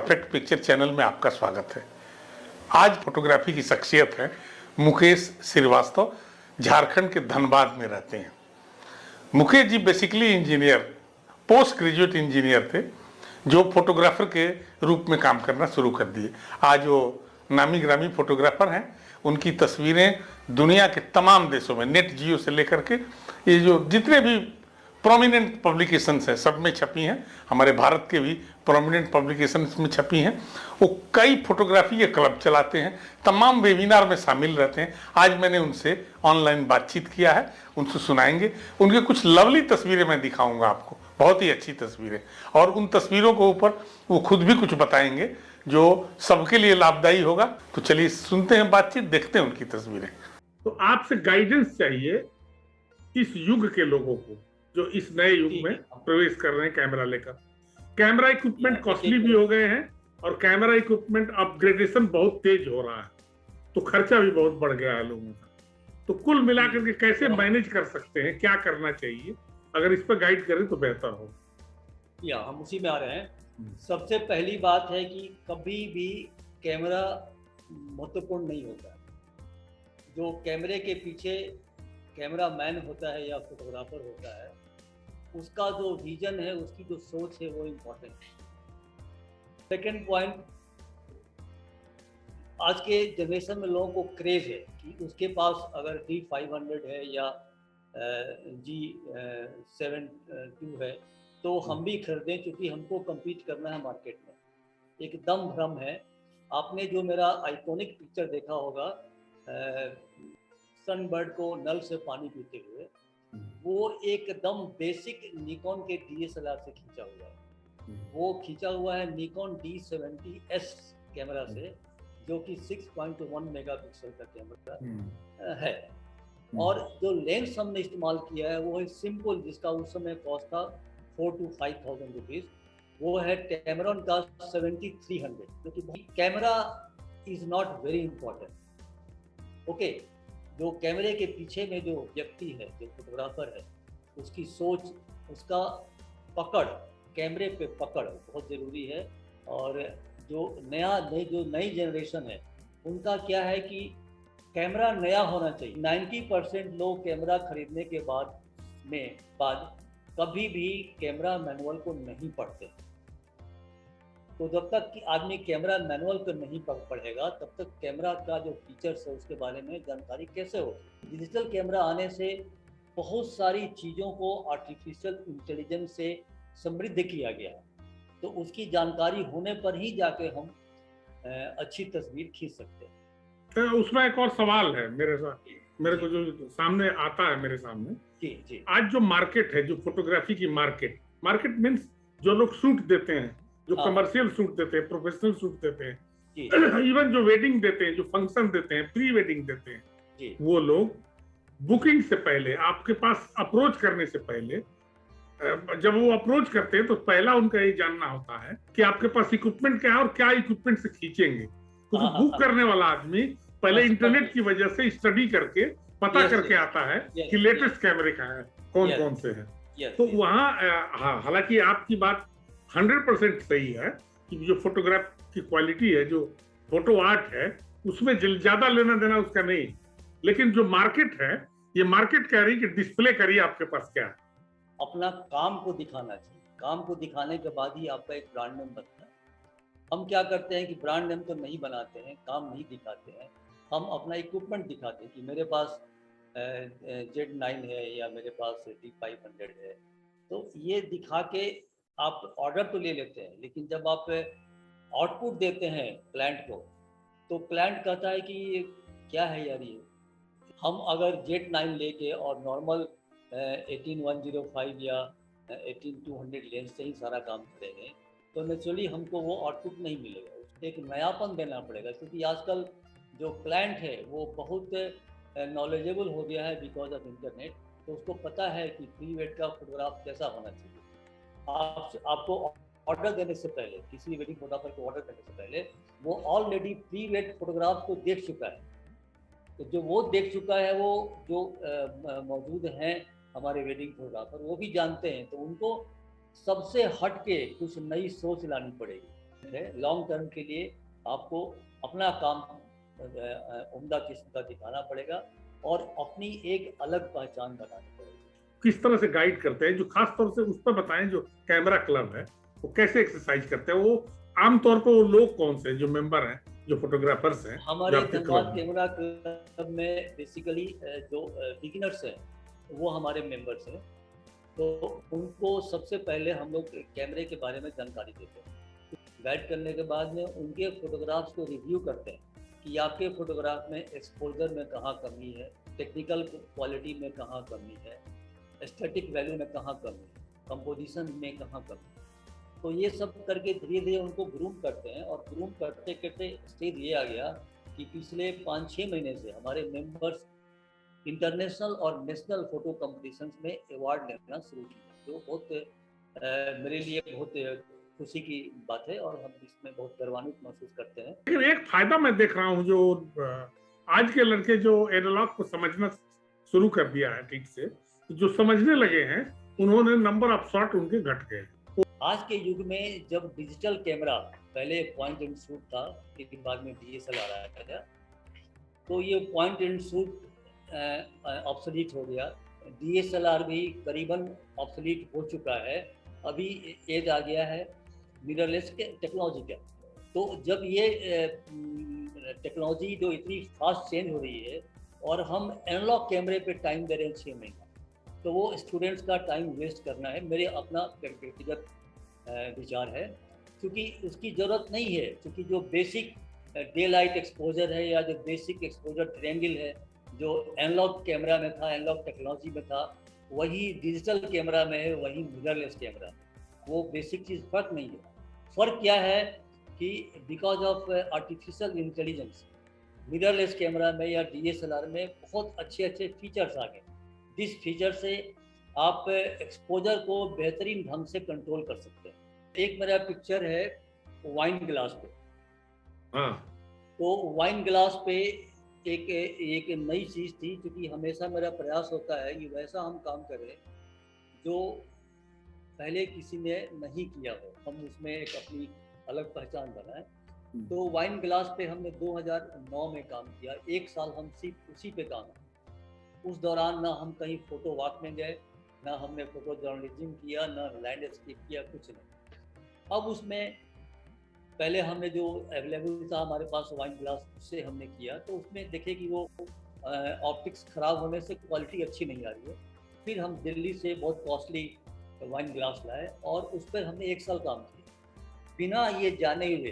Perfect picture channel में आपका स्वागत है। आज फोटोग्राफी की शख्सियत है मुकेश श्रीवास्तव, झारखंड के धनबाद में रहते हैं। Mukesh ji basically engineer, post graduate engineer थे जो फोटोग्राफर के रूप में काम करना शुरू कर दिए। आज वो नामी ग्रामी फोटोग्राफर हैं। उनकी तस्वीरें दुनिया के तमाम देशों में, नेट जियो से लेकर के ये जो जितने भी प्रोमिनेंट पब्लिकेशंस हैं सब में छपी हैं। हमारे भारत के भी प्रोमिनेंट पब्लिकेशंस में छपी हैं। वो कई फोटोग्राफी के क्लब चलाते हैं, तमाम वेबिनार में शामिल रहते हैं। आज मैंने उनसे ऑनलाइन बातचीत किया है, उनसे सुनाएंगे। उनके कुछ लवली तस्वीरें मैं दिखाऊंगा आपको, बहुत ही अच्छी तस्वीरें, और उन तस्वीरों के ऊपर वो खुद भी कुछ बताएंगे जो सबके लिए लाभदायी होगा। तो चलिए सुनते हैं बातचीत, देखते हैं उनकी तस्वीरें। तो आपसे गाइडेंस चाहिए इस युग के लोगों को जो इस नए युग में प्रवेश कर रहे हैं कैमरा लेकर। कैमरा इक्विपमेंट कॉस्टली भी हो गए हैं और कैमरा इक्विपमेंट अपग्रेडेशन बहुत तेज हो रहा है, तो खर्चा भी बहुत बढ़ गया है लोगों का। तो कुल मिलाकर के कैसे मैनेज कर सकते हैं, क्या करना चाहिए, अगर इस पर गाइड करें तो बेहतर हो। या हम उसी में आ रहे हैं। सबसे पहली बात है कि कभी भी कैमरा महत्वपूर्ण नहीं होता। जो कैमरे के पीछे कैमरा मैन होता है या फोटोग्राफर होता है, उसका जो विजन है, उसकी जो सोच है, वो इम्पोर्टेंट है। सेकेंड पॉइंट, आज के जनरेशन में लोगों को क्रेज है कि उसके पास अगर D500 है या G72 है तो हम भी खरीदें, क्योंकि हमको compete करना है मार्केट में। एकदम भ्रम है। आपने जो मेरा आइकॉनिक पिक्चर देखा होगा सनबर्ड को नल से पानी पीते हुए, वो एकदम बेसिक निकॉन के DSLR से खींचा हुआ है। वो खींचा हुआ है निकॉन D70S कैमरा से, जो कि 6.1 मेगापिक्सल का कैमरा है। और जो लेंस हमने इस्तेमाल किया है वो है सिंपल, जिसका उस समय कॉस्ट था 4,000 to 5,000 रुपीज़। वो है कैमरॉन का 7300, क्योंकि camera is not very important. Okay, जो कैमरे के पीछे में जो व्यक्ति है, जो फोटोग्राफर है, उसकी सोच, उसका पकड़, कैमरे पे पकड़ बहुत ज़रूरी है। और जो नई जनरेशन है, उनका क्या है कि कैमरा नया होना चाहिए। 90% लोग कैमरा खरीदने के बाद कभी भी कैमरा मैनुअल को नहीं पढ़ते। तो जब तक कि आदमी कैमरा मैनुअल को नहीं पढ़ेगा, तब तक कैमरा का जो फीचर्स है उसके बारे में जानकारी कैसे होगी। डिजिटल कैमरा आने से बहुत सारी चीज़ों को आर्टिफिशियल इंटेलिजेंस से समृद्ध किया गया है, तो उसकी जानकारी होने पर ही जाके हम अच्छी तस्वीर खींच सकते हैं। तो उसमें एक और सवाल है मेरे साथ, मेरे को जो सामने आता है मेरे सामने। जी। आज जो मार्केट है, जो फोटोग्राफी की मार्केट मीन्स जो लोग शूट देते हैं, जो कमर्शियल शूट देते हैं, प्रोफेशनल शूट देते हैं, इवन जो वेडिंग देते हैं, जो फंक्शन देते हैं, प्री वेडिंग देते हैं, वो लोग बुकिंग से पहले, आपके पास अप्रोच करने से पहले, जब वो अप्रोच करते हैं तो पहला उनका ये जानना होता है कि आपके पास इक्विपमेंट क्या है और क्या इक्विपमेंट से खींचेंगे। क्योंकि बुक करने वाला आदमी पहले इंटरनेट की वजह से स्टडी करके पता करके आता है कि लेटेस्ट कैमरे का है, कौन से हैं। तो वहाँ हालांकि आपकी बात 100% सही है कि जो फोटोग्राफ की क्वालिटी है, जो फोटो आर्ट है, उसमें ज्यादा लेना देना उसका नहीं। लेकिन जो मार्केट है, ये मार्केट कह रही कि डिस्प्ले करिए आपके पास क्या है। अपना काम को दिखाना चाहिए। काम को दिखाने के बाद ही आपका एक ब्रांड नेम बनता है। हम क्या करते हैं कि ब्रांड नेम तो नहीं बनाते हैं, काम नहीं दिखाते हैं, हम अपना इक्विपमेंट दिखाते हैं कि मेरे पास Z9 है या मेरे पास D500 है। तो ये दिखा के आप ऑर्डर तो ले लेते हैं, लेकिन जब आप आउटपुट देते हैं क्लाइंट को, तो क्लाइंट कहता है कि ये क्या है यार ये। हम अगर Z9 लेके और नॉर्मल 18105 या 18200 लेंस से ही सारा काम करेंगे, तो नेचुरली हमको वो आउटपुट नहीं मिलेगा। एक नयापन देना पड़ेगा, क्योंकि आजकल जो क्लाइंट है वो बहुत नॉलेजेबल हो गया है बिकॉज ऑफ इंटरनेट। तो उसको पता है कि प्री वेड का फोटोग्राफ कैसा होना चाहिए। आपको ऑर्डर देने से पहले, किसी वेडिंग फोटोग्राफर को ऑर्डर देने से पहले, वो ऑलरेडी प्री वेड फोटोग्राफ को देख चुका है। तो जो वो देख चुका है, वो जो मौजूद हैं हमारे वेडिंग फोटोग्राफर, वो भी जानते हैं। तो उनको सबसे हट के कुछ नई सोच लानी पड़ेगी। है। लॉन्ग टर्म के लिए आपको अपना काम उम्दा किस्म का दिखाना पड़ेगा और अपनी एक अलग पहचान बनानी पड़ेगी। किस तरह से गाइड करते हैं, जो खास तौर से उस पर बताएं, जो कैमरा क्लब है वो कैसे एक्सरसाइज करते हैं, वो आमतौर पर वो लोग कौन से जो मेंबर हैं, जो फोटोग्राफर्स हैं हमारे जो आपके धनबाद क्लब में? कैमरा क्लब में बेसिकली जो बिगिनर्स हैं वो हमारे मेंबर्स हैं, तो उनको सबसे पहले हम लोग कैमरे के बारे में जानकारी देते हैं। गाइड करने के बाद में उनके फोटोग्राफ्स को रिव्यू करते हैं कि आपके फोटोग्राफ में एक्सपोजर में कहाँ कमी है, टेक्निकल क्वालिटी में कहाँ कमी है, एस्थेटिक वैल्यू में कहाँ कमी है, कंपोजिशन में कहाँ कमी है। तो ये सब करके धीरे धीरे उनको ग्रूम करते हैं और ग्रूम करते करते स्टेज ये आ गया कि पिछले 5-6 महीने से हमारे मेंबर्स इंटरनेशनल और नेशनल फोटो कॉम्पिटिशन्स में अवार्ड लेना शुरू किया, जो बहुत मेरे लिए बहुत खुशी की बात है और हम इसमें बहुत गर्वान्वित महसूस करते हैं। लेकिन एक फायदा मैं देख रहा हूँ, जो आज के लड़के जो एनालॉग को समझना शुरू कर दिया है ठीक से, जो समझने लगे हैं, उन्होंने नंबर ऑफ शॉट उनके घट गए। आज के युग में जब डिजिटल कैमरा, पहले पॉइंट एंड शूट था, लेकिन बाद में DSLR आ गया, तो ये पॉइंट एंड शूट ऑब्सोलीट हो गया। DSLR भी करीबन ऑब्सोलीट हो चुका है। अभी एज आ गया है मिररलेस टेक्नोलॉजी का। तो जब ये टेक्नोलॉजी जो इतनी फास्ट चेंज हो रही है और हम एनालॉग कैमरे पे टाइम दे रहे हैं 6 महीना, तो वो स्टूडेंट्स का टाइम वेस्ट करना है, मेरे अपना व्यक्तिगत विचार है, क्योंकि उसकी ज़रूरत नहीं है। क्योंकि जो बेसिक डे लाइट एक्सपोजर है या जो बेसिक एक्सपोजर ट्रायंगल है जो एनालॉग कैमरा में था, एनालॉग टेक्नोलॉजी में था, वही डिजिटल कैमरा में है, वही मिररलेस कैमरा में। वो बेसिक चीज़ फ़र्क नहीं है। फ़र्क क्या है कि because of artificial intelligence mirrorless camera में या DSLR में बहुत अच्छे अच्छे फीचर्स आ गए, जिस फीचर से आप एक्सपोजर को बेहतरीन ढंग से कंट्रोल कर सकते हैं। एक मेरा पिक्चर है वाइन ग्लास पे। हाँ। तो वाइन ग्लास पे एक नई चीज़ थी, क्योंकि हमेशा मेरा प्रयास होता है कि वैसा हम काम करें जो पहले किसी ने नहीं किया हो, हम उसमें एक अपनी अलग पहचान बनाएं। तो वाइन ग्लास पे हमने 2009 में काम किया, 1 साल हम सिर्फ उसी पे काम किया। उस दौरान ना हम कहीं फोटो वॉक में गए, ना हमने फोटो जर्नलिज्म किया, ना लैंडस्केप किया, कुछ नहीं। अब उसमें पहले हमने जो अवेलेबल था हमारे पास वाइन ग्लास, उससे हमने किया, तो उसमें देखे कि वो ऑप्टिक्स ख़राब होने से क्वालिटी अच्छी नहीं आ रही है। फिर हम दिल्ली से बहुत कॉस्टली वाइन ग्लास लाए और उस पर हमने 1 साल काम किया, बिना ये जाने हुए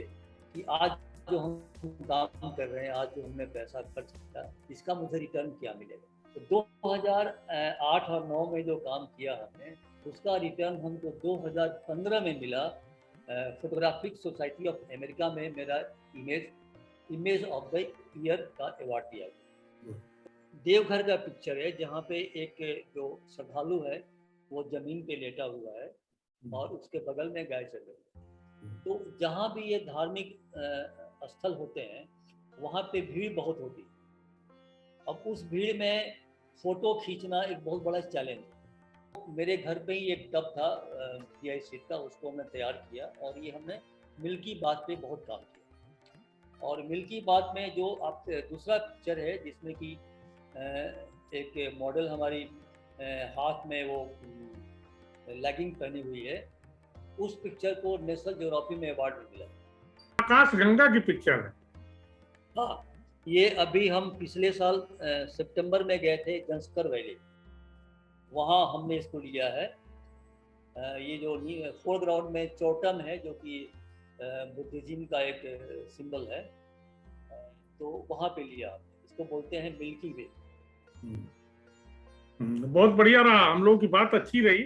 कि आज जो हम काम कर रहे हैं, आज जो हमने पैसा खर्च किया, इसका मुझे रिटर्न क्या मिलेगा। तो 2008 और 9 में जो काम किया हमने, उसका रिटर्न हमको 2015 में मिला। फोटोग्राफिक सोसाइटी ऑफ अमेरिका में मेरा इमेज ऑफ द ईयर का अवार्ड दिया गया। देवघर का पिक्चर है, जहाँ पे एक जो श्रद्धालु है वो जमीन पे लेटा हुआ है और उसके बगल में गाय चल रही है। तो जहाँ भी ये धार्मिक स्थल होते हैं वहाँ पे भीड़ बहुत होती है। अब उस भीड़ में फोटो खींचना एक बहुत बड़ा चैलेंज है। मेरे घर पे ही एक टब था PI सीट का, उसको हमने तैयार किया और ये हमने मिल्की बात पे बहुत काम किया। और मिल्की बात में जो आप दूसरा पिक्चर है जिसमें कि एक मॉडल हमारी हाथ में वो लेगिंग पहनी हुई है, उस पिक्चर को नेशनल ज्योग्राफी में अवार्ड मिला। आकाश गंगा की पिक्चर है। हाँ, ये अभी हम पिछले साल सितंबर में गए थे जंस्कर वैली, वहाँ हमने इसको लिया है। ये जो फोरग्राउंड में चोटम है जो कि बुद्धिज्म का एक सिंबल है, तो वहाँ पे लिया। इसको बोलते हैं मिल्की वे। बहुत बढ़िया रहा, हम लोगों की बात अच्छी रही।